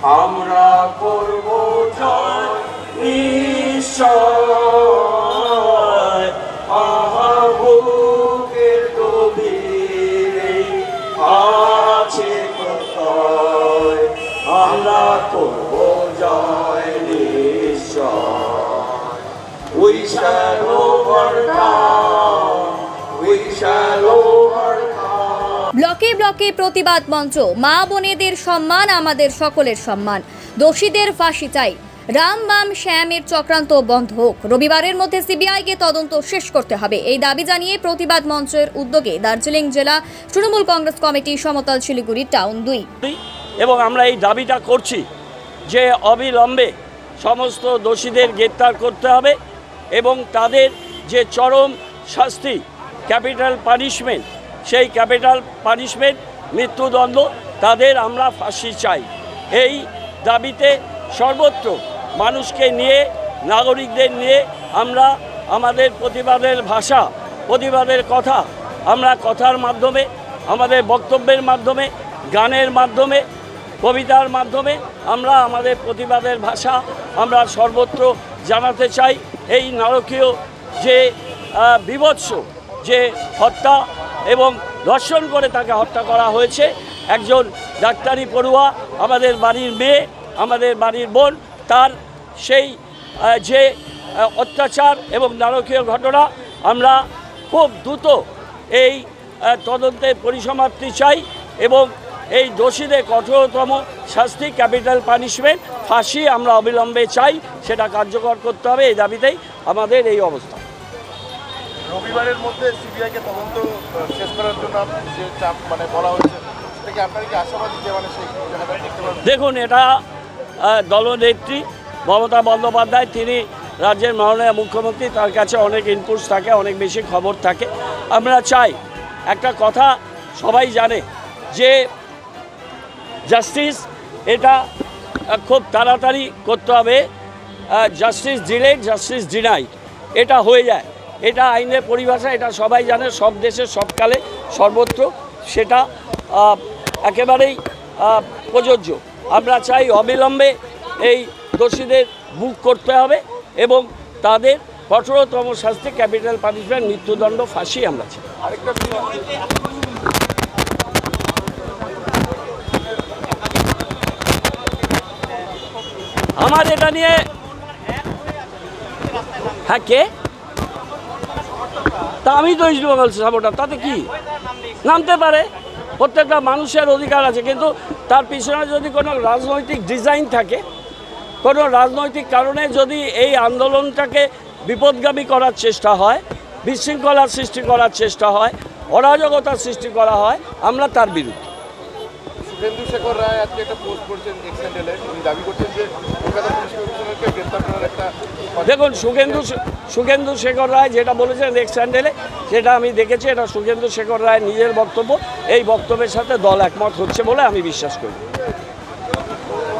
আমরা করব জয় নিশ্চয়। আহা বুকের গভীরে আছে প্রত্যয়, আমরা করব জয় নিশ্চয়। We shall overcome, we shall overcome. ব্লকে ব্লকে প্রতিবাদ মঞ্চ। মা বোনেদের সম্মান আমাদের সকলের সম্মান। দোষীদের ফাঁসি চাই। রাম বাম শ্যামের চক্রান্ত বন্ধ হোক। রবিবারের মধ্যে সিবিআইকে তদন্ত শেষ করতে হবে, এই দাবি জানিয়ে প্রতিবাদ মঞ্চের উদ্যোগে দার্জিলিং জেলা তৃণমূল কংগ্রেস কমিটি সমতল শিলিগুড়ি টাউন 2। এবং আমরা এই দাবিটা করছি যে অবিলম্বে সমস্ত দোষীদের গ্রেপ্তার করতে হবে এবং তাদের যে চরম শাস্তি, ক্যাপিটাল পানিশমেন্ট, সেই ক্যাপিটাল পানিশমেন্ট মৃত্যুদণ্ড, তাদের আমরা ফাঁসি চাই। এই দাবিতে সর্বত্র মানুষকে নিয়ে, নাগরিকদের নিয়ে আমরা আমাদের প্রতিবাদের ভাষা, প্রতিবাদের কথা, আমরা কথার মাধ্যমে, আমাদের বক্তব্যের মাধ্যমে, গানের মাধ্যমে, কবিতার মাধ্যমে আমরা আমাদের প্রতিবাদের ভাষা আমরা সর্বত্র জানাতে চাই। এই নারকীয় যে বীভৎস যে হত্যা এবং ধর্ষণ করে তাকে হত্যা করা হয়েছে, একজন ডাক্তারি পড়ুয়া, আমাদের বাড়ির মেয়ে, আমাদের বাড়ির বোন, তার সেই যে অত্যাচার এবং নারকীয় ঘটনা, আমরা খুব দ্রুত এই তদন্তের পরিসমাপ্তি চাই এবং এই দোষীদের কঠোরতম শাস্তি, ক্যাপিটাল পানিশমেন্ট, ফাঁসি আমরা অবিলম্বে চাই, সেটা কার্যকর করতে হবে। এই দাবিতেই আমাদের এই অবস্থা। রবিবারের মধ্যে সিবিআইকে তদন্ত শেষ করার জন্য যে চাপ বলা হয়েছে, সেটাকে আপনারা কি আশাবাদী যে সেই জায়গাটা দেখতে পাবেন? দেখুন, এটা দলনেত্রী মমতা বন্দ্যোপাধ্যায়, তিনি রাজ্যের মাননীয় মুখ্যমন্ত্রী, তার কাছে অনেক ইনপুটস থাকে, অনেক বেশি খবর থাকে। আমরা চাই, একটা কথা সবাই জানে যে জাস্টিস এটা খুব তাড়াতাড়ি করতে হবে। জাস্টিস ডিলেড, জাস্টিস ডিনাইড, এটা হয়ে যায়, এটা আইনের পরিভাষা, এটা সবাই জানে, সব দেশে সবকালে সর্বত্র সেটা একেবারেই প্রযোজ্য। আমরা চাই অবিলম্বে এই দোষীদের বুক করতে হবে এবং তাদের কঠোরতম শাস্তি, ক্যাপিটাল পানিশমেন্ট, মৃত্যুদণ্ড, ফাঁসি আমরা চাই। আরেকটা আমার এটা নিয়ে, হ্যাঁ, কে? তা আমি তো ইস্ট বেঙ্গল সাপোর্টার, তাতে কি? নামতে পারে, প্রত্যেকটা মানুষের অধিকার আছে, কিন্তু তার পিছনে যদি কোনো রাজনৈতিক ডিজাইন থাকে, কোনো রাজনৈতিক কারণে যদি এই আন্দোলনটাকে বিপদগামী করার চেষ্টা হয়, বিশৃঙ্খলার সৃষ্টি করার চেষ্টা হয়, অরাজকতার সৃষ্টি করা হয়, আমরা তার বিরুদ্ধে। শুভেন্দু শেখর রায় আজকে একটা পোস্ট করছেন এক্স হ্যান্ডেলে, তিনি দাবি করছেন যে কলকাতা পুলিশ কমিশনারকে গ্রেপ্তার করার একটা। দেখুন, শুভেন্দু শেখর রায় যেটা বলেছেন এক্স হ্যান্ডেলে, সেটা আমি দেখেছি, এটা শুভেন্দু শেখর রায় নিজের বক্তব্য। এই বক্তব্যের সাথে দল একমত হচ্ছে বলে আমি বিশ্বাস করি।